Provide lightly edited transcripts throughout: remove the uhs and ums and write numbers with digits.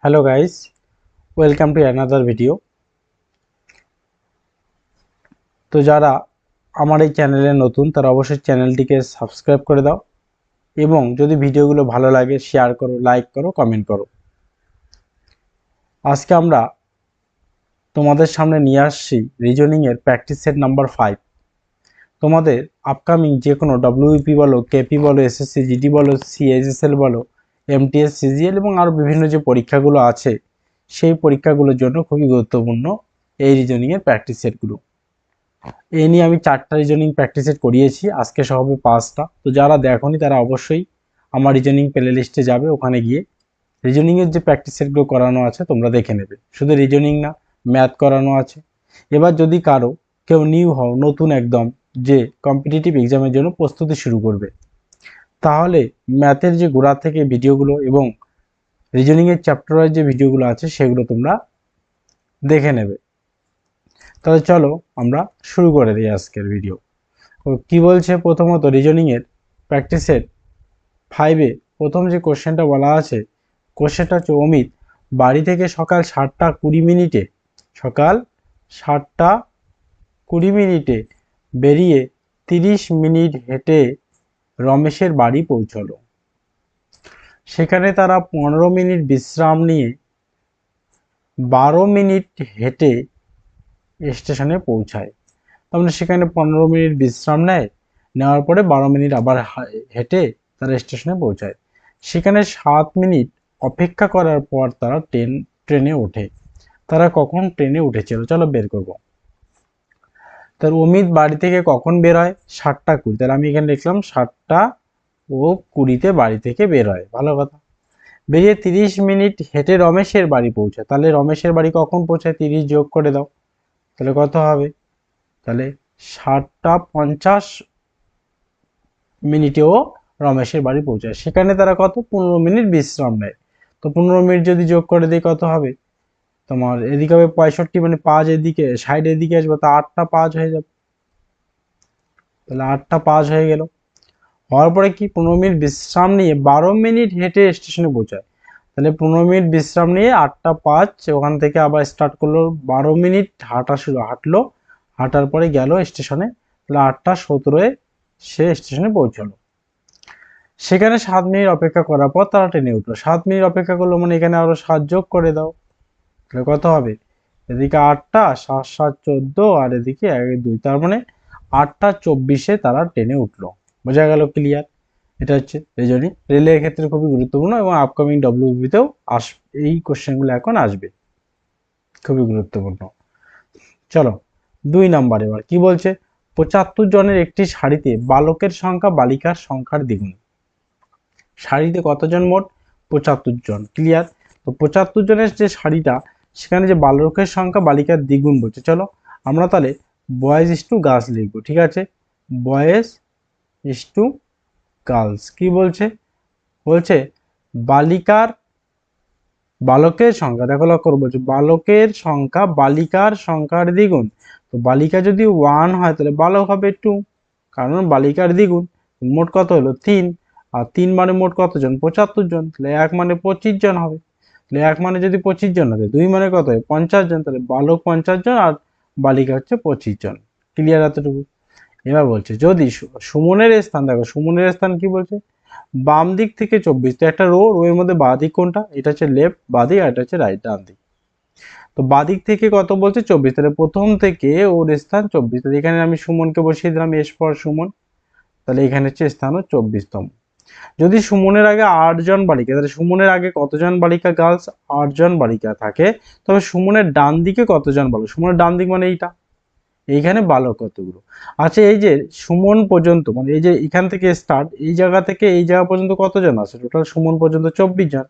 Hello guys, welcome to another video. তো যারা আমার এই চ্যানেলে নতুন তারা অবশ্যই চ্যানেলটিকে সাবস্ক্রাইব করে দাও এবং যদি ভিডিওগুলো ভালো লাগে শেয়ার করো, লাইক করো, কমেন্ট করো। আজকে আমরা তোমাদের সামনে নিয়ে আসছি রিজনিংয়ের প্র্যাকটিস সেট নাম্বার 5। তোমাদের আপকামিং যে কোনো ডব্লিউপি বলো, কেপি বলো, এসএসসি জিডি বলো, সিএইচএসএল বলো, এমটিএস সিজিএল এবং আরও বিভিন্ন যে পরীক্ষাগুলো আছে সেই পরীক্ষাগুলোর জন্য খুবই গুরুত্বপূর্ণ এই রিজনিংয়ের প্র্যাকটিস সেটগুলো। এই নিয়ে আমি 4টা রিজনিং প্র্যাকটিস সেট করিয়েছি, আজকে সহ হবে 5টা। তো যারা দেখোনি তারা অবশ্যই আমার রিজনিং প্লে লিস্টে যাবে, ওখানে গিয়ে রিজনিংয়ের যে প্র্যাকটিস সেটগুলো করানো আছে তোমরা দেখে নেবে। শুধু রিজনিং না, ম্যাথ করানো আছে। এবার যদি কারো কেউ নিউ হও, নতুন একদম, যে কম্পিটিটিভ এক্সামের জন্য প্রস্তুতি শুরু করবে, তাহলে ম্যাথের যে গোড়া থেকে ভিডিওগুলো এবং রিজনিংয়ের চ্যাপ্টার ওয়াইজ যে ভিডিওগুলো আছে সেগুলো তোমরা দেখে নেবে। তাহলে চলো আমরা শুরু করে দিই আজকের ভিডিও। কি বলছে প্রথমত রিজনিংয়ের প্র্যাকটিস সেট 5-এ প্রথম যে কোশ্চেনটা বলা আছে, কোশ্চেনটা হচ্ছে অমিত বাড়ি থেকে সকাল 7টা 20 মিনিটে বেরিয়ে 30 মিনিট হেঁটে রমেশের বাড়ি পৌঁছলো। সেখানে তারা 15 মিনিট বিশ্রাম নিয়ে 12 মিনিট হেঁটে স্টেশনে পৌঁছায়। তার সেখানে 15 মিনিট বিশ্রাম নেওয়ার পরে 12 মিনিট আবার হেঁটে তারা স্টেশনে পৌঁছায়। সেখানে 7 মিনিট অপেক্ষা করার পর তারা ট্রেনে ওঠে। তারা কখন ট্রেনে উঠেছিল চলো বের করব। তার অমিত বাড়ি থেকে কখন বের হয়? 7টা 20। তাহলে আমি এখানে লিখলাম 7টা 20 বাড়ি থেকে বের হয়, ভালো কথা। বেরিয়ে 30 মিনিট হেঁটে রমেশের বাড়ি পৌঁছায়। তাহলে রমেশের বাড়ি কখন পৌঁছায়? 30 যোগ করে দাও, তাহলে কত হবে? তাহলে 7টা 50 মিনিটেও রমেশের বাড়ি পৌঁছায়। সেখানে তারা কত 15 মিনিট বিশ্রাম নেয়। তো 15 মিনিট যদি যোগ করে দিই কত হবে? তোমার এদিকে হবে 65, মানে 5 এদিকে 60 এদিকে আসবে, তো 8টা 5 হয়ে যাবে। তাহলে 8টা 5 হয়ে গেল। হওয়ার পরে কি 15 মিনিট বিশ্রাম নিয়ে 12 মিনিট হেঁটে স্টেশনে পৌঁছায়। তাহলে 15 মিনিট বিশ্রাম নিয়ে 8টা 5 ওখান থেকে আবার স্টার্ট করলো, 12 মিনিট হাঁটলো, হাঁটার পরে গেল স্টেশনে। তাহলে 8টা 17-এ সে স্টেশনে পৌঁছলো। সেখানে 7 মিনিট অপেক্ষা করার পর তারা ট্রেনে উঠলো। 7 মিনিট অপেক্ষা করলো মানে এখানে আরো 7 যোগ করে দাও, তাহলে কত হবে? এদিকে 8টা 7 7 14 আর এদিকে 1 2, তার মানে 8টা 24-এ তারা ট্রেনে উঠলো। বোঝা গেল? ক্লিয়ার? এটা হচ্ছে রিজনিং। রেলের ক্ষেত্রে খুবই গুরুত্বপূর্ণ এবং আপকামিং ডব্লিউবিতেও এই কোশ্চেনগুলো এখন আসবে, খুবই গুরুত্বপূর্ণ। চলো 2 নাম্বার। এবার কি বলছে? 75 জনের একটি সারিতে বালকের সংখ্যা বালিকার সংখ্যার দ্বিগুণ। সারিতে কতজন মোট? 75 জন। ক্লিয়ার? তো 75 জনের যে সারিটা, সেখানে যে বালকের সংখ্যা বালিকার দ্বিগুণ বলছে। চলো আমরা তাহলে বয়েজ ইস টু গার্লস লিখবো, ঠিক আছে? Boys is to girls. কি বলছে? বলছে বালকের সংখ্যা, দেখো লক্ষ্য করে বলছে বালকের সংখ্যা বালিকার সংখ্যার দ্বিগুণ। তো বালিকা যদি 1 হয় তাহলে বালক হবে 2, কারণ বালিকার দ্বিগুণ। মোট কত হলো? 3। আর 3 মানে মোট কতজন? 75 জন। তাহলে 1 মানে 25 জন হবে। তাহলে 1 মানে যদি 25 জন হবে, 2 মানে কত হয়? 50 জন। তাহলে বালক 50 জন আর বালিকা হচ্ছে 25 জন। ক্লিয়ার এতটুকু? এবার বলছে যদি সুমনের স্থান, দেখো সুমনের স্থান কি বলছে? বাম দিক থেকে 24। তো একটা রো এর মধ্যে বাঁ দিক কোনটা? এটা হচ্ছে লেফট, বাঁ দিক, আর এটা হচ্ছে রাইট, ডান দিক। তো বাঁ দিক থেকে কত বলছে? 24। তাহলে প্রথম থেকে ওর স্থান 24। তাহলে এখানে আমি সুমনকে বসিয়ে দিলাম, এস ফর সুমন। তাহলে এখানে হচ্ছে স্থান 24তম। যদি সুমনের আগে 8 জন বালিকা, তাহলে সুমনের আগে কতজন বালিকা গার্লস? 8 জন বালিকা থাকে। তবে সুমনের ডান দিকে কতজন বালক? সুমনের ডান দিক মানে এইটা, এইখানে বালক কতগুলো? আচ্ছা, এই যে সুমন পর্যন্ত, মানে এই যে এখান থেকে স্টার্ট, এই জায়গা থেকে এই জায়গা পর্যন্ত কতজন আছে? টোটাল সুমন পর্যন্ত 24 জন।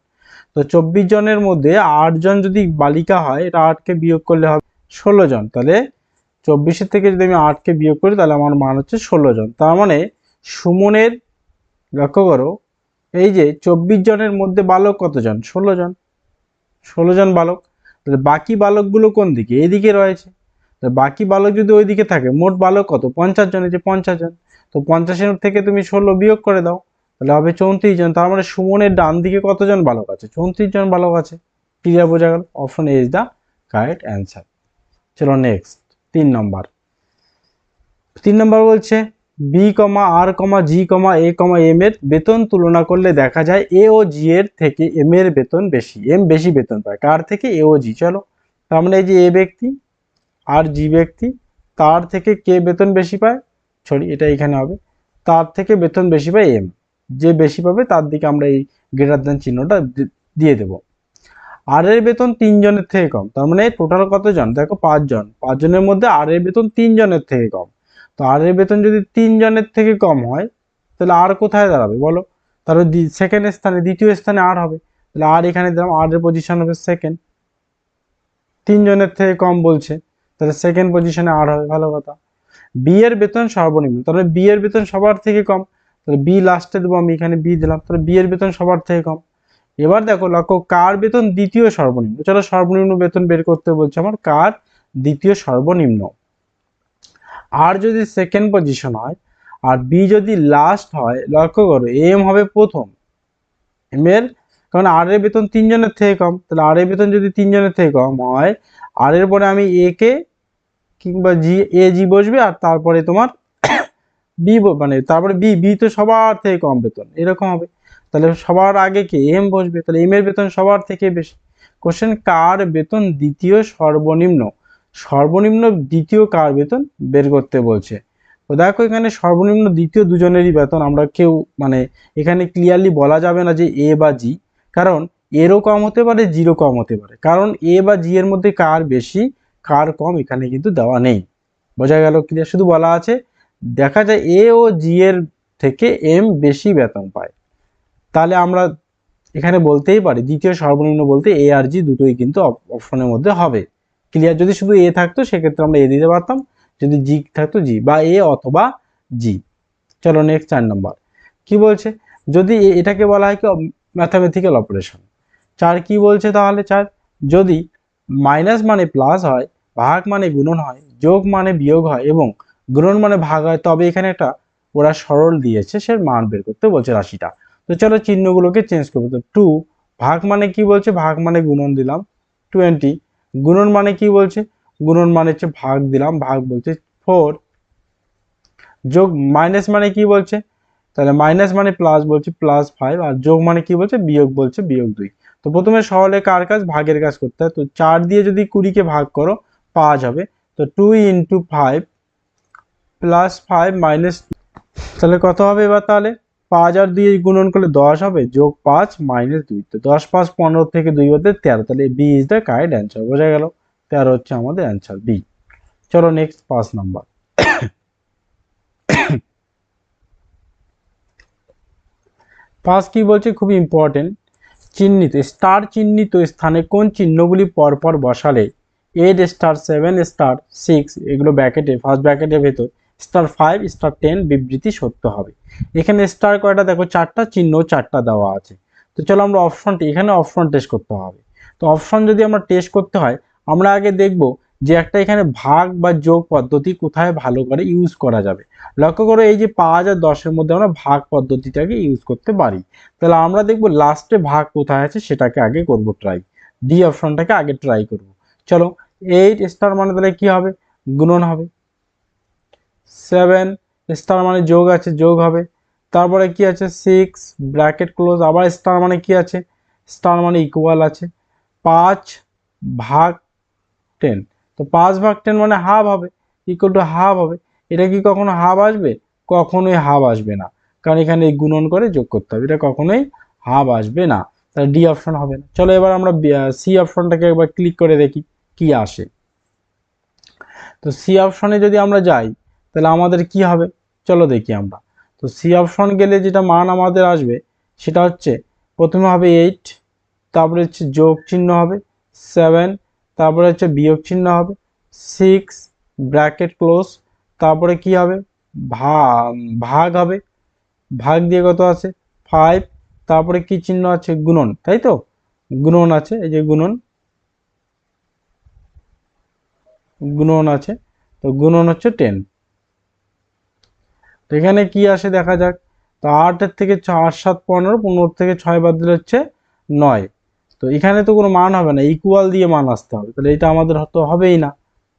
তো 24 জনের মধ্যে 8 জন যদি বালিকা হয়, এটা 8কে বিয়োগ করলে হবে 16 জন। তাহলে 24-এর থেকে যদি আমি 8কে বিয়োগ করি তাহলে আমার মান হচ্ছে 16 জন। তার মানে সুমনের, লক্ষ্য করো, এই যে 24 জনের মধ্যে বালক কতজন? 16 জন। 16 জন বালক। তাহলে বাকি বালকগুলো কোন দিকে? এইদিকে রয়েছে। বাকি বালক যদি ওইদিকে থাকে, মোট বালক কত? 50 জন। এই যে 50 জন। তো 50-এর থেকে তুমি 16 বিয়োগ করে দাও, তাহলে হবে 34 জন। তার মানে সুমনের ডান দিকে কতজন বালক আছে? 34 জন বালক আছে। ক্লিয়ার, বোঝা গেল? Option A is the correct answer. চলো নেক্সট 3 নম্বর। 3 নম্বর বলছে বি কমা আর কমা জি কমা এ কমা এম এর বেতন তুলনা করলে দেখা যায় এ ও জি এর থেকে এম এর বেতন বেশি, এম বেশি বেতন পায়। কার থেকে? এ ও জি। চলো, তার মানে এই যে এ ব্যক্তি আর জি ব্যক্তি, তার থেকে কে বেতন বেশি পায়, সরি এটা এখানে হবে, তার থেকে বেতন বেশি পায় এম। যে বেশি পাবে তার দিকে আমরা এই গ্রেটার দ্যান চিহ্নটা দিয়ে দেব। আর এর বেতন 3 জনের থেকে কম, তার মানে টোটাল কতজন? দেখো 5 জন, 5 জনের মধ্যে আর এর বেতন 3 জনের থেকে কম। তো আর এর বেতন যদি 3 জনের থেকে কম হয় তাহলে আর কোথায় দাঁড়াবে বলো? তাহলে সেকেন্ড স্থানে, দ্বিতীয় স্থানে আর হবে। তাহলে আর এখানে দিলাম, আর এর পজিশন হবে সেকেন্ড, 3 জনের থেকে কম বলছে, তাহলে সেকেন্ড পজিশনে আর হবে, ভালো কথা। বি এর বেতন সর্বনিম্ন, তাহলে বি এর বেতন সবার থেকে কম, তাহলে বি লাস্টে দেবো, আমি এখানে বি দিলাম, তাহলে বি এর বেতন সবার থেকে কম। এবার দেখো লক্ষ্য, কার বেতন দ্বিতীয় সর্বনিম্ন, চলো সর্বনিম্ন বেতন বের করতে বলছে আমার, কার দ্বিতীয় সর্বনিম্ন। আর যদি সেকেন্ড পজিশন হয় আর বি যদি লাস্ট হয়, লক্ষ্য করো এম হবে প্রথম, এম এর, কারণ আর এর বেতন 3 জনের থেকে কম, তাহলে আর এর বেতন যদি 3 জনের থেকে কম হয়, আর এর পরে আমি এ কে কিংবা জি, এ জি বসবে, আর তারপরে তোমার বি, মানে তারপরে বি, বি তো সবার থেকে কম বেতন, এরকম হবে। তাহলে সবার আগে কে? এম বসবে, তাহলে এম এর বেতন সবার থেকে বেশি। কোশ্চেন, কার বেতন দ্বিতীয় সর্বনিম্ন, সর্বনিম্ন দ্বিতীয় কার বেতন বের করতে বলছে। তো দেখো এখানে সর্বনিম্ন দ্বিতীয় দুজনেরই বেতন আমরা কেউ, মানে এখানে ক্লিয়ারলি বলা যাবে না যে এ বা জি, কারণ এরও কম হতে পারে, জিরো কম হতে পারে, কারণ এ বা জি এর মধ্যে কার বেশি কার কম এখানে কিন্তু দেওয়া নেই। বোঝা গেল? ক্লিয়ার? শুধু বলা আছে দেখা যায় এ ও জি এর থেকে এম বেশি বেতন পায়। তাহলে আমরা এখানে বলতেই পারি দ্বিতীয় সর্বনিম্ন বলতে এ আর জি দুটোই কিন্তু অপশনের মধ্যে হবে। ক্লিয়ার? যদি শুধু এ থাকতো সেক্ষেত্রে আমরা এ দিতে পারতাম, যদি জি থাকতো জি, বা এ অথবা জি। চলো নেক্সট 4 নম্বর কি বলছে, যদি এটাকে বলা হয় কি ম্যাথামেটিক্যাল অপারেশন। 4 কি বলছে তাহলে? 4 যদি মাইনাস মানে প্লাস হয়, ভাগ মানে গুণন হয়, যোগ মানে বিয়োগ হয় এবং গুণন মানে ভাগ হয়, তবে এখানে একটা ওরা সরল দিয়েছে, সে মান বের করতে বলছে রাশিটা। তো চলো চিহ্নগুলোকে চেঞ্জ করবো। তো 2 ভাগ মানে কি বলছে? ভাগ মানে গুণন দিলাম 20, গুণন মানে কি বলছে? গুণন মানে হচ্ছে ভাগ দিলাম, ভাগ বলছে 4, যোগ মাইনাস মানে কি বলছে? তাহলে মাইনাস মানে প্লাস বলছে +5, আর যোগ মানে কি বলছে? বিয়োগ বলছে -2। তো প্রথমে সরলে কার কাজ? ভাগের কাজ করতে হয়। তো 4 দিয়ে যদি 20 কে ভাগ করো 5 হবে। তো 2 × 5 +5 মাইনাস, তাহলে কত হবে এবার? তাহলে 5 আর 2 গুণন করলে 10 হবে, যোগ 5 - 2, তো 10 5 15 থেকে 2 বাদে 13, তাহলে B is the correct answer. বোঝা গেল? 13 হচ্ছে আমাদের অ্যান্সার, বি। চলো নেক্সট 5 নাম্বার। 5 কি বলছে? খুবই ইম্পর্টেন্ট। চিহ্নিত, স্টার চিহ্নিত স্থানে কোন চিহ্নগুলি পরপর বসালে 8 স্টার 7 স্টার 6, এগুলো ব্র্যাকেটে, ফার্স্ট ব্র্যাকেটের ভেতর, স্টার 5 স্টার 10 বিবৃতি সত্য হবে। এখানে স্টার কয়টা? দেখো 4টা, চিহ্ন 4টা দেওয়া আছে। তো চলো আমরা অপশনটি, এখানে অপশন টেস্ট করতে হবে। তো অপশন যদি আমরা টেস্ট করতে হয়, আমরা আগে দেখব যে একটা এখানে ভাগ বা যোগ পদ্ধতি কোথায় ভালো করে ইউজ করা যাবে। লক্ষ্য করো এই যে 5 আর 10 মধ্যে আমরা ভাগ পদ্ধতিটাকে ইউজ করতে পারি। তাহলে আমরা দেখব লাস্টে ভাগ কোথায় আছে সেটাকে আগে করব ট্রাই, ডি অপশনটাকে আগে ট্রাই করব। চলো 8 স্টার মানে তাহলে কি হবে? গুণন হবে। 7 স্টার মানে যোগ আছে, যোগ হবে। তারপরে কি আছে? 6 ব্র্যাকেট ক্লোজ, আবার স্টার মানে কি আছে? স্টার মানে ইকুয়াল আছে। 5 ভাগ 10, তো 5 ভাগ 10 মানে হাফ হবে, ইকুয়াল টু হাফ হবে। এটা কি কখনো হাফ আসবে? কখনোই হাফ আসবে না, কারণ এখানে গুণন করে যোগ করতে হবে, এটা কখনোই হাফ আসবে না। তাহলে ডি অপশন হবে না। চলো এবার আমরা সি অপশনটাকে একবার ক্লিক করে দেখি কি আসে। তো সি অপশনে যদি আমরা যাই তাহলে আমাদের কি হবে চলো দেখি আমরা। তো সি অপশন গেলে যেটা মান আমাদের আসবে সেটা হচ্ছে, প্রথমে হবে 8, তারপরে হচ্ছে যোগ চিহ্ন হবে 7, তারপরে হচ্ছে বিয়োগ চিহ্ন হবে 6 ব্র্যাকেট ক্লোজ, তারপরে কি হবে? ভাগ হবে, ভাগ দিয়ে কত আছে? 5, তারপরে কি চিহ্ন আছে? গুণন, তাই তো? গুণন আছে, এই যে গুণন, গুণন আছে, তো গুণন হচ্ছে 10। তো এখানে কি আসে দেখা যাক। তো 8 এর থেকে 4 7 15, 15 থেকে 6 বাদ দিলে হচ্ছে 9। তো এখানে তো কোনো মান হবে না, ইকুয়াল দিয়ে মান আসতে হবে, তাহলে এটা আমাদের তো হবেই না।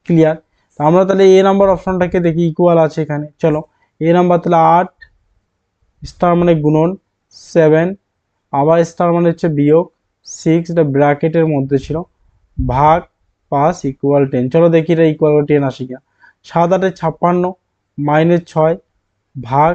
ক্লিয়ার? তো আমরা তাহলে এ নাম্বার অপশনটাকে দেখি, ইকুয়াল আছে এখানে। চলো এ নাম্বার তাহলে 8 স্টার মানে গুণন 7, আবার স্টার মানে হচ্ছে বিয়োগ 6, এটা ব্র্যাকেটের মধ্যে ছিল, ভাগ 5 ইকুয়াল 10। চলো দেখি এটা ইকুয়াল 10 আসি কিনা। 7 8 56 মাইনাস 6 ভাগ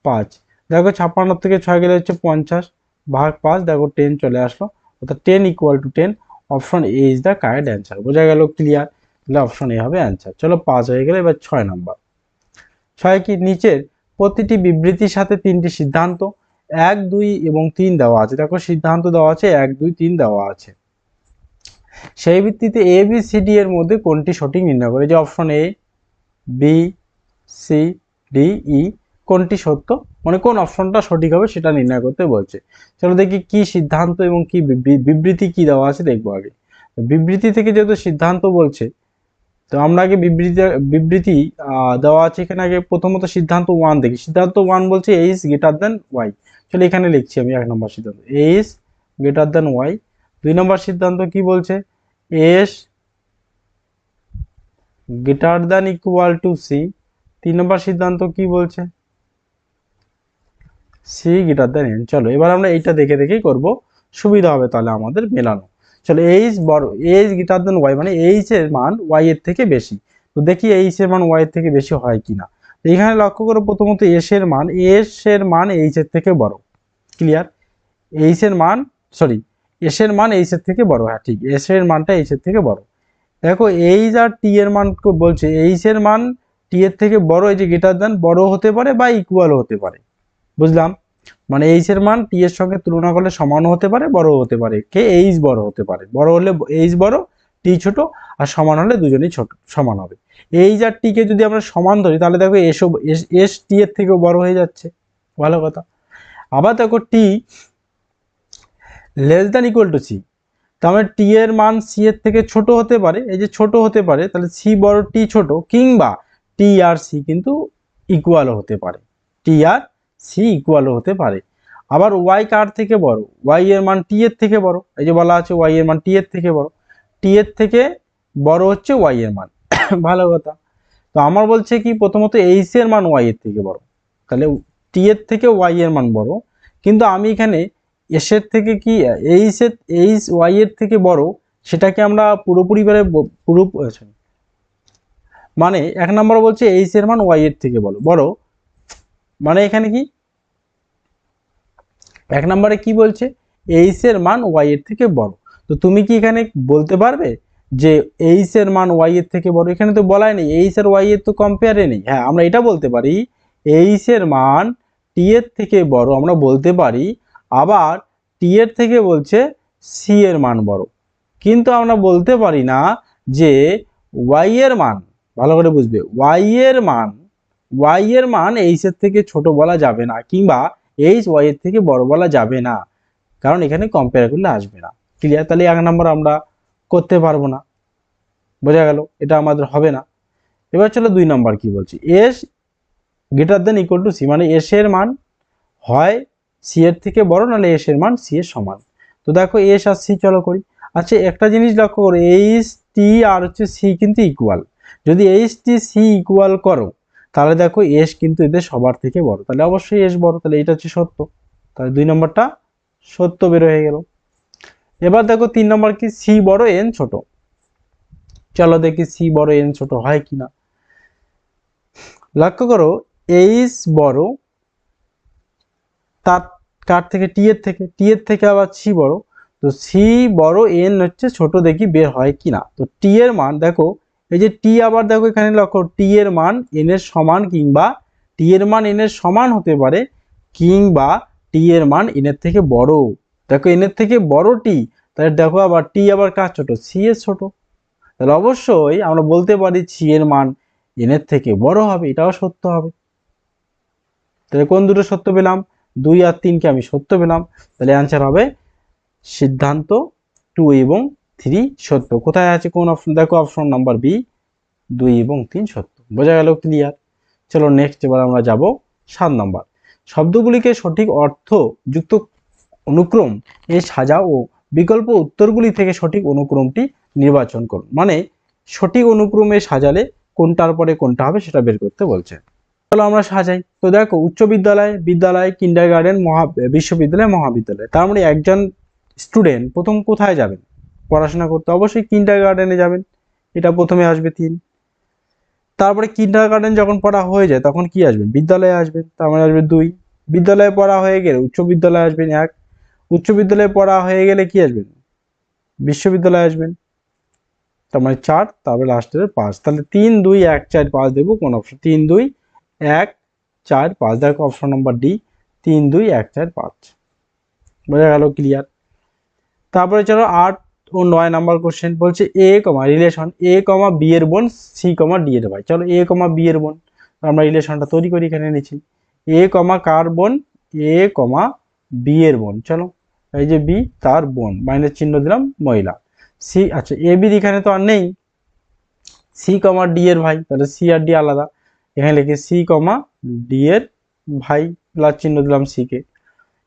5, দেখো 56 থেকে 6 গেলে হচ্ছে 50 ভাগ 5, দেখো 10 চলে আসলো, অর্থাৎ 10 equal to 10। Option A is the correct answer. বোঝা গেল? ক্লিয়ার? তাহলে অপশন এ হবে অ্যান্সার। চলো 5 হয়ে গেলে এবার 6 নাম্বার। 6 কি, নিচের প্রতিটি বিবৃতির সাথে 3টি সিদ্ধান্ত 1 2 এবং 3 দেওয়া আছে। দেখো সিদ্ধান্ত দেওয়া আছে 1 2 3 দেওয়া আছে, সেই ভিত্তিতে এ বি সি ডি এর মধ্যে কোনটি সঠিক নির্ণয় করে। যে option A B C D E কোনটি সত্য, মানে কোন অপশনটা সঠিক হবে সেটা নির্ণয় করতে বলছে। চলো দেখি কি সিদ্ধান্ত এবং কি বিবৃতি কি দেওয়া আছে দেখবো আগে। বিবৃতি থেকে যেহেতু সিদ্ধান্ত বলছে, তো আমরা আগে বিবৃতি দেওয়া আছে এখানে, আগে প্রথমত সিদ্ধান্ত 1 দেখি। সিদ্ধান্ত 1 বলছে A is greater than Y. চলো এখানে লিখছি আমি 1 নম্বর সিদ্ধান্ত, A is greater than Y. 2 number সিদ্ধান্ত কি বলছে, S greater than equal to C. 3 number সিদ্ধান্ত কি বলছে, সি গ্রেটার দেন এন। চলো এবার আমরা এইটা দেখে দেখেই করব, সুবিধা হবে তাহলে আমাদের মেলানো। চলো এইচ বড়, এইচ গ্রেটার দেন ওয়াই মানে এইচ এর মান ওয়াই এর থেকে বেশি। তো দেখি এইচ এর মান ওয়াই এর থেকে বেশি হয় কিনা। এখানে লক্ষ্য করো প্রথমত এস এর মান এইচ এর থেকে বড়। ক্লিয়ার? এইচ এর মান, সরি, এস এর মান এইচ এর থেকে বড়। হ্যাঁ ঠিক, এস এর মানটা এইচ এর থেকে বড়। দেখো এইচ আর টি এর মান বলছে, এইচ এর মান টি এর থেকে বড়, এই যে গ্রেটার দেন বড় হতে পারে বা ইকুয়াল হতে পারে। বুঝলাম? মানে এইচ এর মান টি এর সঙ্গে তুলনা করলে সমানও হতে পারে, বড় হতে পারে। কে এইচ বড় হতে পারে, বড় হলে এইচ বড়, টি ছোট, আর সমান হলে দুজনেই ছোট সমান হবে। এইচ আর টি কে যদি আমরা সমান ধরি তাহলে দেখো এস টি এর থেকেও বড় হয়ে যাচ্ছে, ভালো কথা। আবার দেখো T less than equal to C, তার মানে টি এর মান সি এর থেকে ছোট হতে পারে, এই যে ছোট হতে পারে, তাহলে সি বড় টি ছোট, কিংবা টি আর সি কিন্তু ইকুয়ালও হতে পারে, টি আর সি ইকুয়ালও হতে পারে। আবার ওয়াই কার থেকে বড়, ওয়াই এর মান টি এর থেকে বড়, এই যে বলা আছে ওয়াই এর মান টি এর থেকে বড়, টি এর থেকে বড় হচ্ছে ওয়াই এর মান। ভালো কথা। তো আমার বলছে কি, প্রথমত এইচ এর মান ওয়াই এর থেকে বড়, তাহলে টি এর থেকে ওয়াই এর মান বড়, কিন্তু আমি এখানে এস এর থেকে কি এইচ ওয়াই এর থেকে বড়, সেটাকে আমরা পুরোপুরি মানে 1 নম্বর বলছে এইচ এর মান ওয়াই এর থেকে বড়, মানে এখানে কি 1 নম্বরে কি বলছে, এইচ এর মান ওয়াই এর থেকে বড়। তো তুমি কি এখানে বলতে পারবে যে এইচ এর মান ওয়াই এর থেকে বড়? এখানে তো বলাই নেই, এইচ আর ওয়াই এর তো কম্পেয়ারে নেই। হ্যাঁ আমরা এটা বলতে পারি এইচ এর মান টি এর থেকে বড়, আমরা বলতে পারি। আবার টি এর থেকে বলছে সি এর মান বড়, কিন্তু আমরা বলতে পারি না যে ওয়াই এর মান, ভালো করে বুঝবে, ওয়াই এর মান এইচ এর থেকে ছোট বলা যাবে না, কিংবা এইচ ওয়াই এর থেকে বড় বলা যাবে না, কারণ এখানে কম্পেয়ার করলে আসবে না। ক্লিয়ার? তাহলে 1 নম্বর আমরা করতে পারবো না, বোঝা গেল? এটা আমাদের হবে না। এবার চলো 2 নম্বর কি বলছি, S greater than equal to C, মানে এস এর মান হয় সি এর থেকে বড়, নাহলে এস এর মান সি এর সমান। তো দেখো এস আর সি চলো করি। আচ্ছা একটা জিনিস লক্ষ্য করো, এইচ টি আর হচ্ছে সি কিন্তু ইকুয়াল। যদি এইচ টি সি ইকুয়াল করো, তাহলে দেখো এস কিন্তু এদের সবার থেকে বড়, তাহলে অবশ্যই এস বড়, তাহলে এটা হচ্ছে সত্য। তাহলে 2 নম্বরটা সত্য বের হয়ে গেল। এবার দেখো 3 নম্বর কি, সি বড় এন ছোট। চলো দেখি সি বড় এন ছোট হয় কিনা। লক্ষ্য করো এইচ বড় তার কার থেকে, টি এর থেকে আবার সি বড়, তো সি বড় এন হচ্ছে ছোট, দেখি বের হয় কিনা। তো টি এর মান দেখো, এই যে টি, আবার দেখো এখানে লক্ষ্য, টি এর মান এন এর সমান, কিংবা টি এর মান এন এর সমান হতে পারে, কিংবা টি এর মান এন এর থেকে বড়। দেখো এন এর থেকে বড় টি, তাহলে দেখো আবার টি আবার কার ছোট, সি এর ছোট, তাহলে অবশ্যই আমরা বলতে পারি সি এর মান এন এর থেকে বড় হবে, এটাও সত্য হবে। তাহলে কোন দুটো সত্য পেলাম, 2 আর 3 কে আমি সত্য পেলাম। তাহলে অ্যান্সার হবে সিদ্ধান্ত 2 এবং 3 সত্য। কোথায় আছে কোন অপশন, দেখো অপশন নাম্বার বি, 2 এবং 3 সত্য। বোঝা গেল? ক্লিয়ার? চলো নেক্সট এবার আমরা যাব 7 নম্বর। শব্দগুলিকে সঠিক অর্থ যুক্ত অনুক্রম এ সাজাও ও বিকল্প উত্তরগুলি থেকে সঠিক অনুক্রমটি নির্বাচন করুন। মানে সঠিক অনুক্রমে সাজালে কোনটার পরে কোনটা হবে সেটা বের করতে বলছে। চলো আমরা সাজাই। তো দেখো, উচ্চ বিদ্যালয়, বিদ্যালয়, কিন্ডারগার্টেন, বিশ্ববিদ্যালয়, মহাবিদ্যালয়। তার মানে একজন স্টুডেন্ট প্রথম কোথায় যাবেন পড়াশোনা করতে? অবশ্যই কিন্ডারগার্টেনে যাবেন, এটা প্রথমে আসবে 3। তারপরে কিন্ডারগার্টেন যখন পড়া হয়ে যায় তখন কি আসবে? বিদ্যালয়ে আসবেন, তার মানে আসবে 2। বিদ্যালয়ে পড়া হয়ে গেলে উচ্চ বিদ্যালয়ে আসবেন 1। উচ্চ বিদ্যালয়ে পড়া হয়ে গেলে কি আসবেন? বিশ্ববিদ্যালয়ে আসবেন, তার মানে 4। তারপরে লাস্টের 5। তাহলে 3 2 1 4 5 দেবো কোন অপশন? 3 2 1 4 5। দেখো অপশন নাম্বার ডি, 3 2 1 4 5। বোঝা গেল? ক্লিয়ার। তারপরে চলো 8 ও 9 নাম্বার কোশ্চেন বলছে এ কমা রিলেশন এ কমা বি এর বোন সি কমা ডি এর ভাই। চলো এ কমা বি এর বোন আমরা রিলেশনটা তৈরি করি, এখানে নিচ্ছি এ কমা কার বোন? এ কমা বি এর বোন। চলো এই যে বি তার বোন, মাইনাস চিহ্ন দিলাম, মহিলা। সি, আচ্ছা এ বি এখানে তো আর নেই, সি কমা ডি এর ভাই, তাহলে সি আর ডি আলাদা, এখানে লিখে সি কমা ডি এর ভাই, প্লাস চিহ্ন দিলাম সি কে।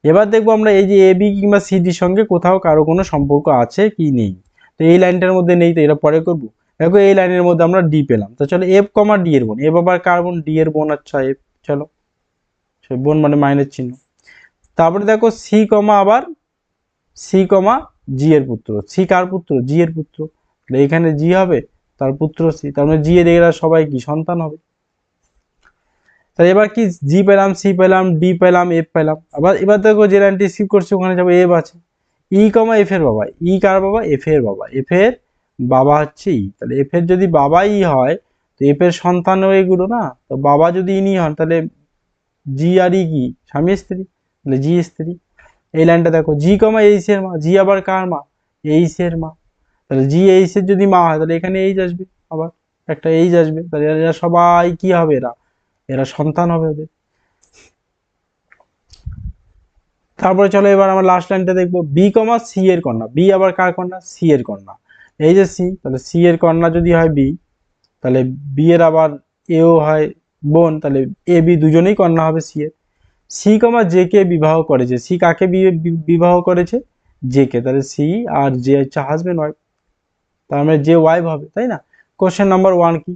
এবার দেখবো আমরা এই যে এ বি কিংবা সি ডির সঙ্গে কোথাও কারো কোনো সম্পর্ক আছে কি নেই। তো এই লাইনটার মধ্যে নেই, তো এটা পরে করবো। দেখো এই লাইনের মধ্যে আমরা ডি পেলাম, তো চলো এফ কমা ডি এর বোন। এফ আবার কার বোন? ডি এর বোন। আচ্ছা এফ, চলো বোন মানে মাইনাস চিহ্ন। তারপরে দেখো সি কমা আবার সি কমা জি এর পুত্র। সি কার পুত্র? জি এর পুত্র, তাহলে এখানে জি হবে, তার পুত্র সি, তার মানে জি এর এরা সবাই কি সন্তান হবে। তাহলে এবার কি জি পেলাম, সি পেলাম, ডি পেলাম, এফ পেলাম। আবার এবার দেখো যে লাইনটি স্কিপ করছে ওখানে যাবো এফ আছে, ই কমা এফ এর বাবা। ই কার বাবা? এফ এর বাবা। এফ এর বাবা হচ্ছে ই, তাহলে এফ এর যদি বাবা ই হয় তো এফ এর সন্তানও এগুলো না, তো বাবা যদি ইনি হন তাহলে জি আর ই কি স্বামী স্ত্রী, তাহলে জি স্ত্রী। এই লাইনটা দেখো জি কমা এইচ এর মা। জি আবার কার মা? এইচ এর মা, তাহলে জি এইচ এর যদি মা হয় তাহলে এখানে এইচ আসবে, আবার একটা এইচ আসবে, তাহলে এরা সবাই কি হবে? এরা এরা সন্তান হবে ওদের। তারপরে চলো এবার আমরা লাস্ট লাইনটা দেখবো, বি কমা সি এর কন্যা। বি আবার কার কন্যা? সি এর কন্যা। এই যে সি, তাহলে সি এর কন্যা যদি হয় বি, তাহলে বি এর আবার এও হয় বোন, তাহলে এ বি দুজনেই কন্যা হবে সি এর। সি কমা জে কে বিবাহ করেছে। সি কাকে বিবাহ করেছে? জে কে, তাহলে সি আর জে হচ্ছে হাজবেন্ড ওয়াইফ, তার মানে যে ওয়াইফ হবে, তাই না? কোশ্চেন নাম্বার 1 কি?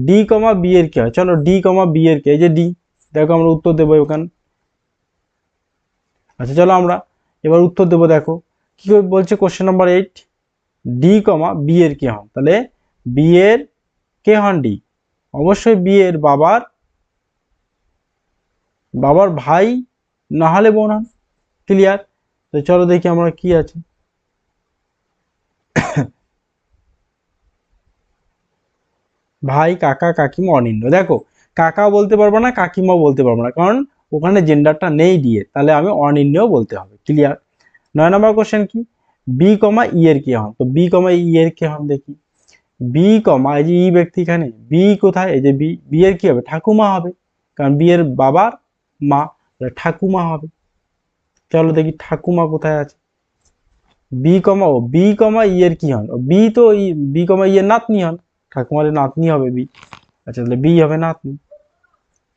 ডি কমা বি এর কি হয়? চলো ডি কমা বি এর কি? এই যে ডি, দেখো আমরা উত্তর দেবো ওখানে। আচ্ছা চলো আমরা এবার উত্তর দেবো। দেখো কি বলছে কোশ্চেন নাম্বার 8, ডি কমা বি এর কে হন? তাহলে বি এর কে হন? ডি। অবশ্যই বি এর বাবার বাবার ভাই, না হলে বোন হন। ক্লিয়ার? তো চলো দেখি আমরা কি আছে। ভাই, কাকা, কাকিমা, অনিন্য। দেখো কাকাও বলতে পারবো না, কাকিমাও বলতে পারবো না, কারণ ওখানে জেন্ডারটা নেই দিয়ে, তাহলে আমি অনিন্যও বলতে হবে। ক্লিয়ার? 9 নম্বর কোশ্চেন কি? বি কমা ই এর কে হন? তো বি কমা ই এর কে হন দেখি। বি কমা এই যে ই ব্যক্তি, এখানে বি কোথায়? এই যে বি, বি এর কি হবে? ঠাকুমা হবে, কারণ বি এর বাবার মা, ঠাকুমা হবে। চলো দেখি ঠাকুমা কোথায় আছে। বি কমা ও, বি কমা ই এর কি হন? বি তো বি কমা ই এর নাতনি হন, ঠাকুমার নাতনি হবে বি। আচ্ছা তাহলে বি হবে নাতনি।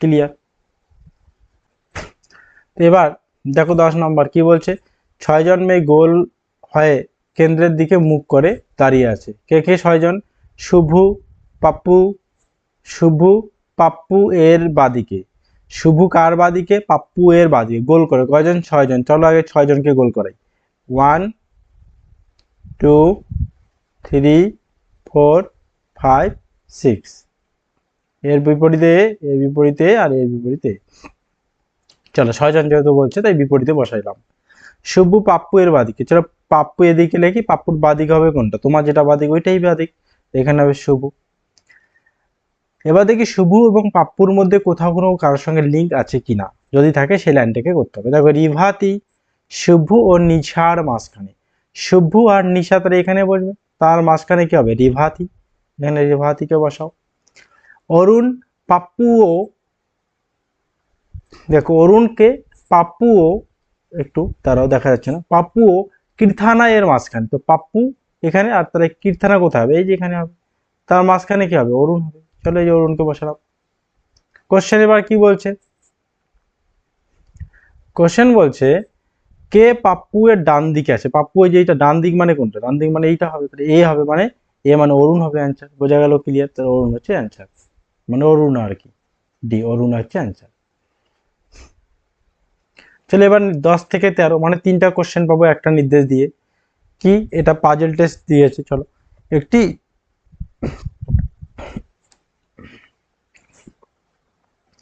ক্লিয়ার? তো এবার দেখো 10 নম্বর কি বলছে, 6জন মেয়ে গোল হয়ে কেন্দ্রের দিকে মুখ করে দাঁড়িয়ে আছে। কে কে 6জন? শুভু, পাপ্পু, শুভু পাপ্পু এর বাদিকে। শুভু কার বাদিকে? পাপ্পু এর বাদিকে। গোল করে কয়জন? 6জন। চলো আগে 6জনকে গোল করাই। 1 2 3 4 5 6। এর বিপরীতে, এর বিপরীতে আর এর বিপরীতে। চলো 6জন যেহেতু বলছে তাই বিপরীতে বসাইলাম। শুভু পাপ্পু এর বাদিকে। চলো পাপ্পু এদিকে লেখি, পাপ্পুর বাদিকে হবে কোনটা? তোমার যেটা বাদিক ওইটাই বাদিক, এখানে হবে শুভু। এবার দেখি শুভু এবং পাপ্পুর মধ্যে কোথাও কোনো কারোর সঙ্গে লিঙ্ক আছে কিনা, যদি থাকে সেই লাইনটাকে করতে হবে। দেখো রিভাতি শুভু ও নিশার মাঝখানে। শুভু আর নিশা তারা এখানে বসবে, তার মাঝখানে কি হবে? রিভাতি, এখানে রিভাতিকে বসাও। অরুণ, পাপ্পু ও, দেখো অরুণকে পাপ্পু ও, একটু তারাও দেখা যাচ্ছে না, পাপ্পু ও কীর্থানা এর মাঝখানে। তো পাপ্পু এখানে আর তাহলে কীর্থানা কোথায় হবে? এই যে এখানে হবে, তার মাঝখানে কি হবে? অরুণ হবে। চলো এই যে অরুণকে বসালাম। কোশ্চেন এবার কি বলছে? কোশ্চেন বলছে কে পাপ্পু এর ডান দিকে আছে, পাপ্পু এই যে এটা ডান দিক মানে কোনটা, ডান দিক মানে এইটা হবে, তাহলে এ হবে, মানে এ মানে অরুণ হবে অ্যান্সার, বোঝা গেল ক্লিয়ার, তাহলে অরুণ হচ্ছে অ্যান্সার, মানে অরুণ আর কি, ডি অরুণ হচ্ছে অ্যান্সার। চলো এবার 10 থেকে 13 মানে 3টা কোশ্চেন পাবো একটা নির্দেশ দিয়ে, কি এটা পাজল টেস্ট দিয়েছে। চলো একটি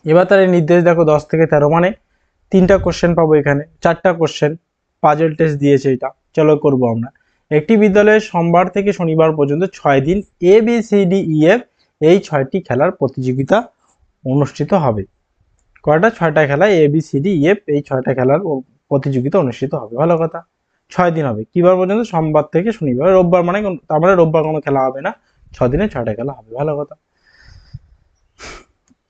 এবার তার এই নির্দেশ দেখো 10 থেকে 13 মানে 3টা কোশ্চেন পাবো, এখানে 4টা কোশ্চেন পাজল টেস্ট দিয়েছে এটা। চলো করব আমরা। একটি বিদ্যালয়ে সোমবার থেকে শনিবার পর্যন্ত 6 দিন ABCDEF এই 6টি খেলার প্রতিযোগিতা অনুষ্ঠিত হবে। কয়টা? 6টা খেলা, ABCDEF এই 6টা খেলার প্রতিযোগিতা অনুষ্ঠিত হবে। ভালো কথা, 6 দিন হবে, কিবার পর্যন্ত? সোমবার থেকে শনিবার, রোববার মানে তার মানে রোববার কোনো খেলা হবে না, 6 দিনে 6টা খেলা হবে। ভালো কথা,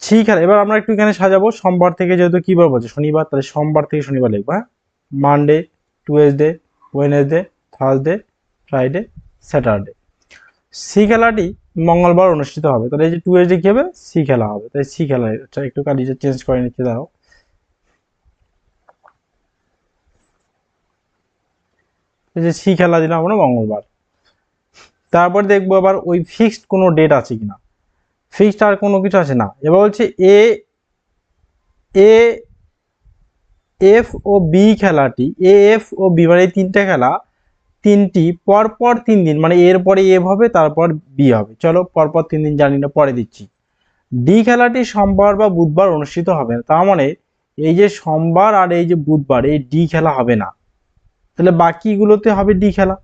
ঠিক আছে। এবার আমরা একটু এখানে সাজাবো, সোমবার থেকে যেহেতু কি বার বলছে শনিবার, তাহলে সোমবার থেকে শনিবার লিখবো, হ্যাঁ। Monday, Tuesday, Wednesday, Thursday, Friday, Saturday. C খেলাটি মঙ্গলবার অনুষ্ঠিত হবে, তাহলে এই যে টুয়েসডে কি হবে? সি খেলা হবে, তাই সি খেলা। একটু কালিটা চেঞ্জ করে নিচ্ছি, দাঁড়াও। এই যে সি খেলা দিলাম আমরা মঙ্গলবার। তারপর দেখবো আবার ওই ফিক্সড কোনো ডেট আছে কিনা, ফিক্সড আর কোনো কিছু আছে না। এবার বলছে এ এ এফ ও বি খেলাটি, এ এফ ও বি মানে এই 3টে খেলা, 3টি পরপর 3 দিন, মানে এর পরে এফ হবে তারপর বি হবে। চলো পরপর 3 দিন জানি না, পরে দিচ্ছি। ডি খেলাটি সোমবার বা বুধবার অনুষ্ঠিত হবে না, তার মানে এই যে সোমবার আর এই যে বুধবার এই ডি খেলা হবে না, তাহলে বাকিগুলোতে হবে ডি খেলা।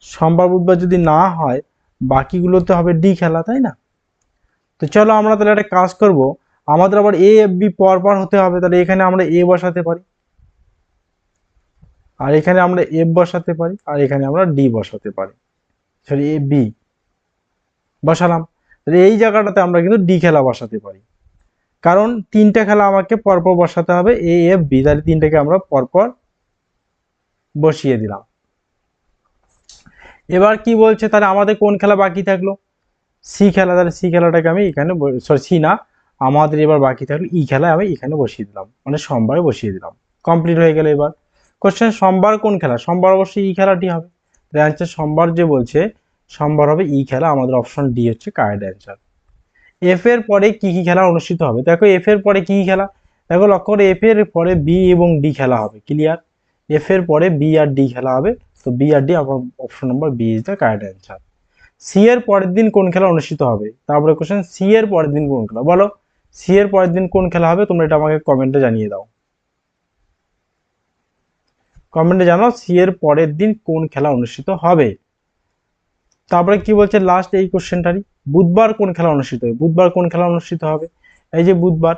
সোমবার বুধবার যদি না হয় বাকিগুলোতে হবে ডি খেলা, তাই না? তো চলো আমরা তাহলে একটা কাজ করব, আমাদের আবার এ এফ বি পরপর হতে হবে, তাহলে এখানে আমরা এ বসাতে পারি, আর এখানে আমরা এফ বসাতে পারি, আর এখানে আমরা ডি বসাতে পারি, সরি এ বি বসালাম। তাহলে এই জায়গাটাতে আমরা কিন্তু ডি খেলা বসাতে পারি, কারণ 3টে খেলা আমাকে পরপর বসাতে হবে, এ এফ বি, তাহলে 3টেকে আমরা পরপর বসিয়ে দিলাম। এবার কি বলছে, তাহলে আমাদের কোন খেলা বাকি থাকলো? সি খেলা, তাহলে সি খেলাটাকে আমি এখানে, সরি সি না, আমাদের এবার বাকি থাকলো ই খেলা, আমি এখানে বসিয়ে দিলাম, মানে সোমবারে বসিয়ে দিলাম। কমপ্লিট হয়ে গেল। এবার কোশ্চেন, সোমবার কোন খেলা? সোমবার অবশ্যই ই খেলাটি হবে, তাহলে অ্যান্সার সোমবার যে বলছে সোমবার হবে ই খেলা, আমাদের অপশন ডি হচ্ছে কারেক্ট অ্যান্সার। এফ এর পরে কি কি খেলা অনুষ্ঠিত হবে? দেখো এফ এর পরে কি কি খেলা, দেখো লক্ষ্য করে, এফ এর পরে বি এবং ডি খেলা হবে, ক্লিয়ার। এফ এর পরে বি আর ডি খেলা হবে, তো বি আর ডি, আমার option number B is the correct answer. C এর পরের দিন কোন খেলা অনুষ্ঠিত হবে? তারপরে কোশ্চেন, সি এর পরের দিন কোন খেলা, বলো সি এর পরের দিন কোন খেলা হবে, তোমরা এটা আমাকে কমেন্টে জানিয়ে দাও, কমেন্টে জানাও সি এর পরের দিন কোন খেলা অনুষ্ঠিত হবে। তারপরে কি বলছে লাস্ট এই কোশ্চেনটারই, বুধবার কোন খেলা অনুষ্ঠিত হবে? বুধবার কোন খেলা অনুষ্ঠিত হবে? এই যে বুধবার,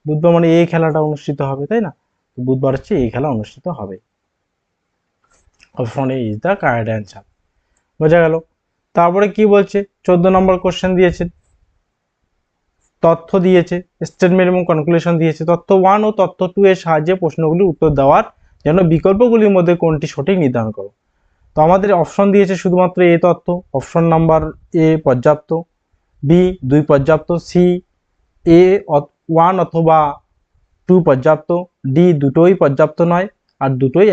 বুধবার মানে এই খেলাটা অনুষ্ঠিত হবে, তাই না? বুধবার হচ্ছে এই খেলা অনুষ্ঠিত হবে, option A is the correct answer. বোঝা গেল? তারপরে কি বলছে, 14 নম্বর কোশ্চেন দিয়েছে, তথ্য দিয়েছে, স্টেটমেন্ট এবং কনক্লুশন দিয়েছে। তথ্য 1 ও তথ্য 2 এর সাহায্যে প্রশ্নগুলির উত্তর দেওয়ার জন্য বিকল্পগুলির মধ্যে কোনটি সঠিক নির্ধারণ করো। তো আমাদের অপশন দিয়েছে শুধুমাত্র এ তথ্য, অপশন নাম্বার এ পর্যাপ্ত, বি 2 পর্যাপ্ত, সি এ 1 অথবা 2 পর্যাপ্ত, ডি দুটোই পর্যাপ্ত নয়, আর দুটোই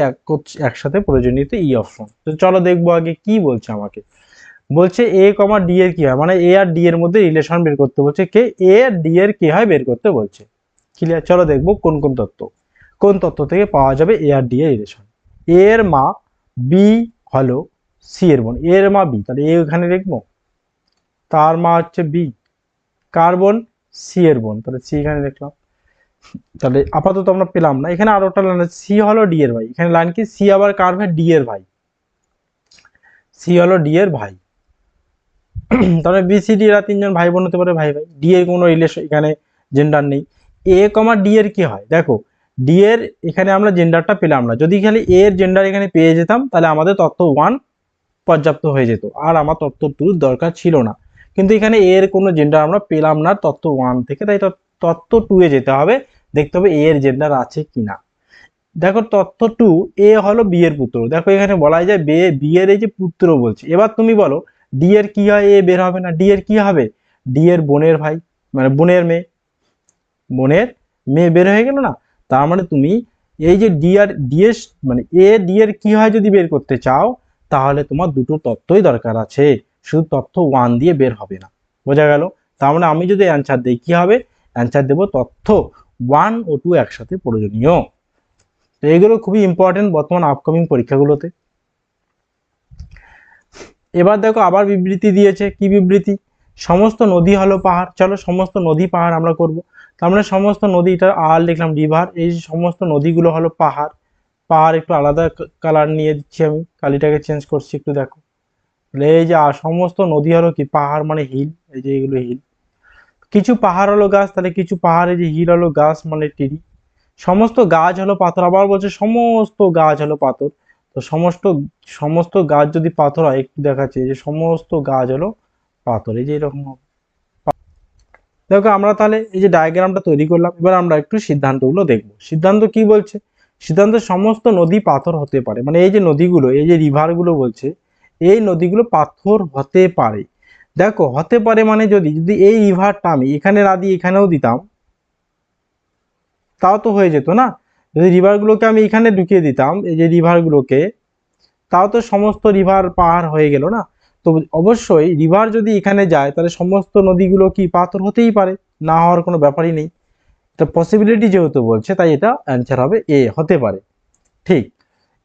একসাথে প্রয়োজনীয়, ই অপশন। তো চলো দেখবো আগে কি বলছে আমাকে। বলছে এ কমা ডি এর কি হয়, মানে এ আর ডি এর মধ্যে রিলেশন বের করতে বলছে, কে এ আর ডি এর কি হয় বের করতে বলছে। ক্লিয়ার? চলো দেখবো কোন কোন তথ্য, কোন তথ্য থেকে পাওয়া যাবে এ আর ডি এর রিলেশন। এ এর মা বি হলো সি এর বোন, এ এর মা বি, তাহলে এ এখানে লিখবো, তার মা হচ্ছে বি, কার বোন? সি এর বোন, তাহলে সি এখানে লিখলাম। তাহলে আপাতত আমরা পেলাম না, এখানে আরো একটা লাইন আছে, সি হলো ডি এর ভাই, এখানে লাইন কি, সি আবার কার ভাই? ডি এর ভাই, সি হলো ডি এর ভাই। তাহলে বি সি ডি এরা 3জন ভাই বোন হতে পারে, ভাই ভাই। ডি এর কোনো রিলেশন এখানে জেন্ডার নেই। এ কমা ডি এর কি হয়, দেখো ডি এর এখানে আমরা জেন্ডারটা পেলাম না, যদি খালি এ এর জেন্ডার এখানে পেয়ে যেতাম তাহলে আমাদের তথ্য 1 পর্যাপ্ত হয়ে যেত, আর আমার তথ্য 2 দরকার ছিল না। কিন্তু এখানে এ এর কোনো জেন্ডার আমরা পেলাম না তথ্য 1 থেকে, তাই তথ্য 2 এ যেতে হবে, দেখতে হবে এ এর জেন্ডার আছে কিনা। দেখো তথ্য 2, এ হলো বি এর পুত্র, দেখো এখানে বলা যায় বি এর এই যে পুত্র বলছে। এবার তুমি বলো ডি এর কি হয়? এ বের হবে না, ডি এর কি হবে? ডি এর বোনের ভাই, মানে বোনের মেয়ে, বোনের মেয়ে বের হয়ে গেল না। তার মানে তুমি এই যে ডি আর ডি এর মানে এ ডি এর কি হয় যদি বের করতে চাও, তাহলে তোমার দুটো তথ্যই দরকার আছে, শুধু তথ্য 1 দিয়ে বের হবে না। বোঝা গেল? তার মানে আমি যদি অ্যান্সার দিই কি হবে, অ্যান্সার দেব তথ্য 1 ও 2 একসাথে প্রয়োজনীয়। তো এগুলো খুবই ইম্পর্টেন্ট বর্তমান আপকামিং পরীক্ষাগুলোতে। এবার দেখো আবার বিবৃতি দিয়েছে, কি বিবৃতি, সমস্ত নদী হলো পাহাড়। চলো সমস্ত নদী পাহাড় আমরা করব। তার মানে সমস্ত নদীটা আর লিখলাম রিভার, এই সমস্ত নদীগুলো হলো পাহাড়। পাহাড় একটু আলাদা কালার নিয়ে দিচ্ছি, আমি কালিটাকে চেঞ্জ করছি একটু, দেখো এই যে সমস্ত নদী হলো কি পাহাড়, মানে হিল, এই যে এগুলো হিল। কিছু পাহাড় হলো গাছ, তাহলে কিছু পাহাড়, এই যে হিল হলো গাছ মানে টিরি। সমস্ত গাছ হলো পাথর, আবার বলছে সমস্ত গাছ হলো পাথর। তো সমস্ত সমস্ত গাছ যদি পাথর হয়, একটু দেখাচ্ছে যে সমস্ত গাছ হলো পাথর, এই যে এরকম হবে। দেখো আমরা তাহলে এই যে ডায়াগ্রামটা তৈরি করলাম, এবার আমরা একটু সিদ্ধান্তগুলো দেখব। সিদ্ধান্ত কি বলছে, সিদ্ধান্ত সমস্ত নদী পাথর হতে পারে, মানে এই যে নদীগুলো, এই যে রিভারগুলো বলছে এই নদীগুলো পাথর হতে পারে। দেখো হতে পারে মানে যদি যদি এই রিভারটা আমি এখানে না দিয়ে এখানেও দিতাম তাও তো হয়ে যেত না। যদি রিভারগুলোকে আমি এখানে ঢুকিয়ে দিতাম, এই যে রিভারগুলোকে, তাও তো সমস্ত রিভার পাহাড় হয়ে গেল না। তো অবশ্যই রিভার যদি এখানে যায় তাহলে সমস্ত নদীগুলো কি পাথর হতেই পারে, না হওয়ার কোনো ব্যাপারই নেই। এটা পসিবিলিটি যেহেতু বলছে, তাই এটা অ্যান্সার হবে এ, হতে পারে। ঠিক।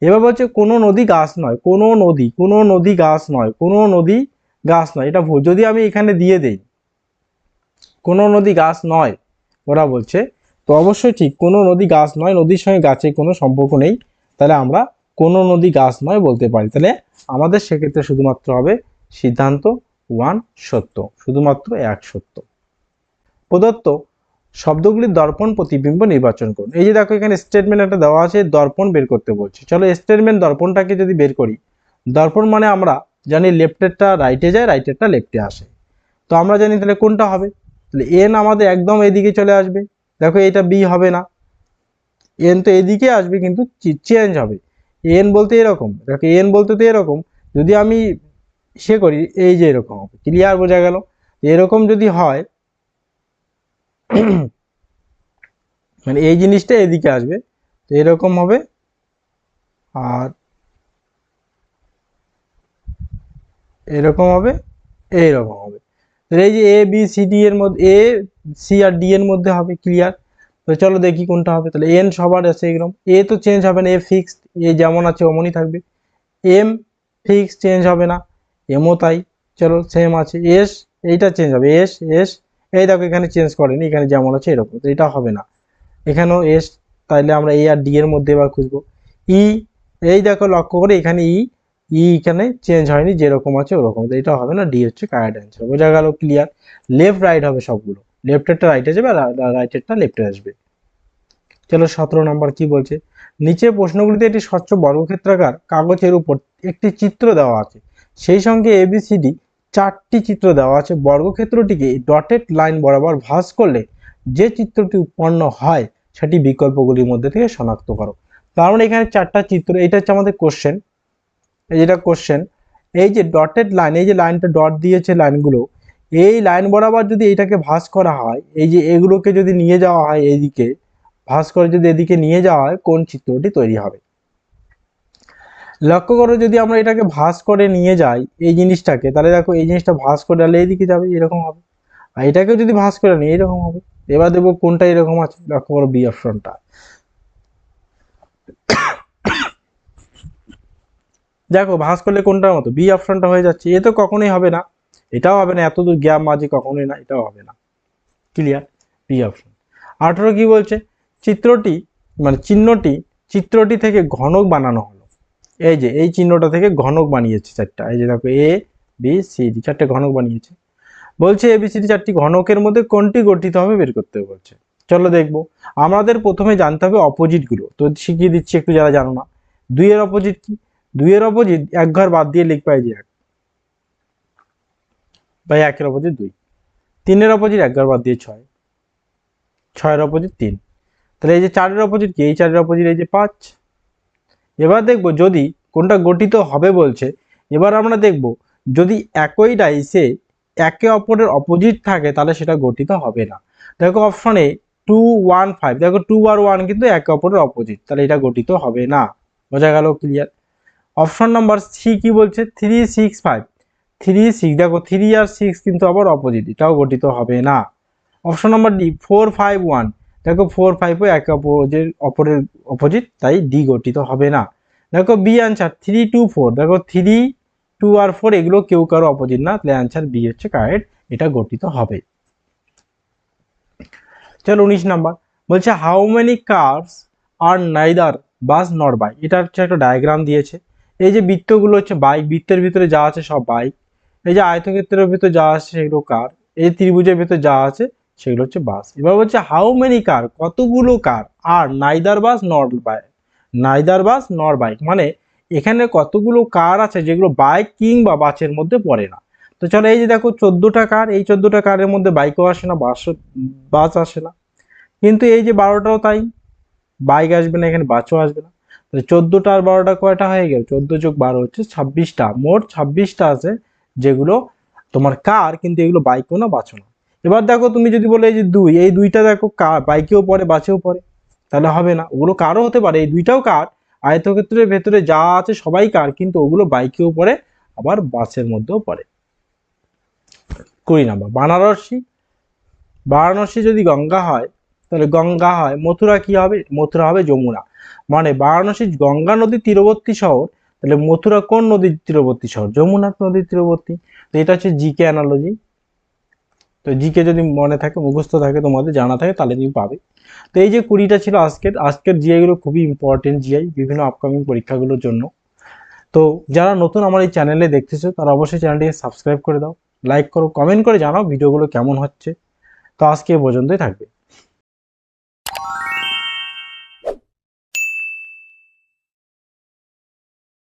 এবার বলছে কোনো নদী গাছ নয়, কোনো নদী গাছ নয়, কোনো নদী গাছ নয়, এটা ভুল। যদি আমি এখানে দিয়ে দেই কোনো নদী গাছ নয়, ওরা বলছে, তো অবশ্যই ঠিক, কোনো নদী গাছ নয়, নদীর সঙ্গে গাছের কোনো সম্পর্ক নেই, তাহলে আমরা কোনো নদী গাছ নয় বলতে পারি। তাহলে আমাদের সেক্ষেত্রে শুধুমাত্র হবে সিদ্ধান্ত 1 সত্য, শুধুমাত্র 1 সত্য। প্রদত্ত শব্দগুলির দর্পণ প্রতিবিম্ব নির্বাচন করুন। এই যে দেখো এখানে স্টেটমেন্ট একটা দেওয়া আছে, দর্পণ বের করতে বলছে। চলো স্টেটমেন্ট দর্পণটাকে যদি বের করি, দর্পণ মানে আমরা জানি লেফটেরটা রাইটে যায়, রাইটেরটা লেফটে আসে। তো আমরা জানি তাহলে কোনটা হবে, তাহলে এন আমাদের একদম এদিকে চলে আসবে। দেখো এটা বি হবে না, এন তো এদিকে আসবে কিন্তু চেঞ্জ হবে। এন বলতে এরকম, দেখো এন বলতে তো এরকম, যদি আমি সে করি এই যে এরকম হবে, ক্লিয়ার, বোঝা গেল? এরকম যদি হয় মানে এই জিনিসটা এদিকে আসবে, তো এরকম হবে, আর এরকম হবে, এইরকম হবে। তাহলে এই যে এ বি সি ডি এর মধ্যে, এ সি আর ডি এর মধ্যে হবে, ক্লিয়ার। তো চলো দেখি কোনটা হবে। তাহলে এন সবার আছে এরকম, এ তো চেঞ্জ হবে না, এ ফিক্সড, এ যেমন আছে অমনই থাকবে। এম ফিক্স, চেঞ্জ হবে না, এমও তাই, চলো সেম আছে। এস এইটা চেঞ্জ হবে, এস এস, এই দেখো এখানে চেঞ্জ করেনি, এখানে যেমন আছে এরকম, তো এটা হবে না। এখানেও এস, তাইলে আমরা এ আর ডি এর মধ্যে এবার খুঁজবো। ই, এই দেখো লক্ষ্য করে এখানে ই, ই এখানে চেঞ্জ হয়নি, যেরকম আছে ওরকম, তো এটা হবে না, ডি হচ্ছে কারেক্ট অ্যান্সার। বোঝা গেল? ক্লিয়ার। লেফট রাইট হবে সবগুলো, লেফটেরটা রাইটে যাবে আর রাইটেরটা লেফটে আসবে। চলো 17 নম্বর কি বলছে, নিচে প্রশ্নগুলিতে একটি স্বচ্ছ বর্গক্ষেত্রাকার কাগজের উপর একটি চিত্র দেওয়া আছে, সেই সঙ্গে এবিসিডি 4টি চিত্র দেওয়া আছে। বর্গক্ষেত্রটিকে ডটেড লাইন বরাবর ভাঁজ করলে যে চিত্রটি উৎপন্ন হয় সেটি বিকল্পগুলির মধ্যে থেকে শনাক্ত করো। তার মানে এখানে 4টা চিত্র, এটা হচ্ছে আমাদের কোশ্চেন, এই যেটা কোশ্চেন, এই যে ডটেড লাইন, এই যে লাইনটা ডট দিয়েছে লাইনগুলো, এই লাইন বরাবর যদি এটাকে ভাঁজ করা হয়, এই যে এগুলোকে যদি নিয়ে যাওয়া হয় এইদিকে, ভাঁজ করে যদি এদিকে নিয়ে যাওয়া হয়, কোন চিত্রটি তৈরি হবে। লক্ষ্য করো যদি আমরা এটাকে ভাঁজ করে নিয়ে যাই এই জিনিসটাকে, তাহলে দেখো এই জিনিসটা ভাঁজ করে ডালে এইদিকে যাবে, এরকম হবে। আর এটাকেও যদি ভাঁজ করে নিই এরকম হবে। এবার দেখবো কোনটা এরকম আছে, লক্ষ্য করো বি অপশনটা। দেখো ভাঁজ করলে কোনটার মতো, বি অপশনটা হয়ে যাচ্ছে। এ তো কখনোই হবে না, এটাও হবে না, এত দূর গ্যাপ মাঝে কখনোই না, এটাও হবে না। Clear, B option. 18 কি বলছে, চিত্রটি মানে চিত্রটি থেকে ঘনক বানানো হলো। এই যে এই চিহ্নটা থেকে ঘনক বানিয়েছে 4টা, এই যে দেখো এ বি সি ডি 4টে ঘনক বানিয়েছে। বলছে এ বি সি ডি 4টি ঘনকের মধ্যে কোনটি গঠিত হবে বের করতে বলছে। চলো দেখবো। আমাদের প্রথমে জানতে হবে অপোজিট গুলো, তো শিখিয়ে দিচ্ছি একটু যারা জানো না। 2 এর অপোজিট কি, 2 এর অপোজিট এক ঘর বাদ দিয়ে লিখবা এই যে 1, বা 1 এর অপোজিট 2, 3 এর অপোজিট এক ঘর বাদ দিয়ে 6, 6 এর অপোজিট 3, তাহলে এই যে 4 এর অপোজিট কি, এই 4 এর অপোজিট এই যে 5। এবার দেখবো যদি কোনটা গঠিত হবে বলছে। এবার আমরা দেখব যদি একই ডাইসে একে অপরের অপোজিট থাকে তাহলে সেটা গঠিত হবে না। দেখো অপশনে 215, দেখো 2 আর 1 কিন্তু একে অপরের অপোজিট, তাহলে এটা গঠিত হবে না। বোঝা গেল? ক্লিয়ার? অপশন নাম্বার সি কি বলছে? 365, 36, দেখো 3 আর 6 কিন্তু আবার অপোজিট, এটাও গঠিত হবে না। অপশন নাম্বার ডি 451, দেখো 4 5ও একে অপরের অপোজিট, তাই ডি গঠিত হবে না। দেখো বি অ্যান্সার 324, দেখো 3, 2 আর 4 এগুলো কেউ কারো অপোজিট না, তাহলে অ্যান্সার বি হচ্ছে কারেক্ট, এটা গঠিত হবে। চলো 19 নাম্বার বলছে how many cars are neither bus not bike. এটা হচ্ছে একটা ডায়াগ্রাম দিয়েছে। এই যে বৃত্তগুলো হচ্ছে বাইক, বৃত্তের ভিতরে যা আছে সব বাইক। এই যে আয়তক্ষেত্রের ভিতরে যা আছে সেগুলো কার, এই ত্রিভুজের ভিতরে যা আছে সেগুলো হচ্ছে বাস। এবার বলছে হাউ মেনি কার, কতগুলো কার আর neither bus not bike, neither bus not bike, মানে এখানে কতগুলো কার আছে যেগুলো বাইক কিংবা বাসের মধ্যে পড়ে না। তো চলো এই যে দেখো 14টা কার, এই 14টা কারের মধ্যে বাইকও আসে না, বাস আসে না। কিন্তু এই যে 12টাও তাই, বাইক আসবে না এখানে, বাসও আসবে না। তাহলে 14টা আর 12টা কয়টা হয়ে গেল? 14 যোগ 12 হচ্ছে 26টা, মোট 26টা আছে যেগুলো তোমার কার, কিন্তু এগুলো বাইকও না বাসও না। এবার দেখো তুমি যদি বলে এই যে দুই, এই দুইটা দেখো কার, বাইকেও পড়ে বাসেও পড়ে, তাহলে হবে না। ওগুলো কারও হতে পারে, এই দুইটাও কার, আয়তক্ষেত্রের ভেতরে যা আছে সবাই কার, কিন্তু ওগুলো বাইকেও পড়ে আবার বাসের মধ্যেও পড়ে। 20 নাম্বার বানারসি, বারাণসী যদি গঙ্গা হয় তাহলে গঙ্গা হয় মথুরা কি হবে? মথুরা হবে যমুনা। মানে বারাণসী গঙ্গা নদীর তীরবর্তী শহর, তাহলে মথুরা কোন নদীর তীরবর্তী শহর? যমুনা নদীর তীরবর্তী। তো এটা হচ্ছে জিকে অ্যানালজি। তো জিকে যদি মনে থাকে, মুখস্থ থাকে, তোমাদের জানা থাকে, তাহলে তুমি পাবে। তো এই যে 20টা ছিল আজকের জিআই গুলো, খুবই ইম্পর্টেন্ট জিআই বিভিন্ন আপকামিং পরীক্ষাগুলোর জন্য। তো যারা নতুন আমার এই চ্যানেলে দেখতেছো তারা অবশ্যই চ্যানেলটিকে সাবস্ক্রাইব করে দাও, লাইক করো, কমেন্ট করে জানাও ভিডিওগুলো কেমন হচ্ছে। তো আজকে এ পর্যন্তই থাকবে।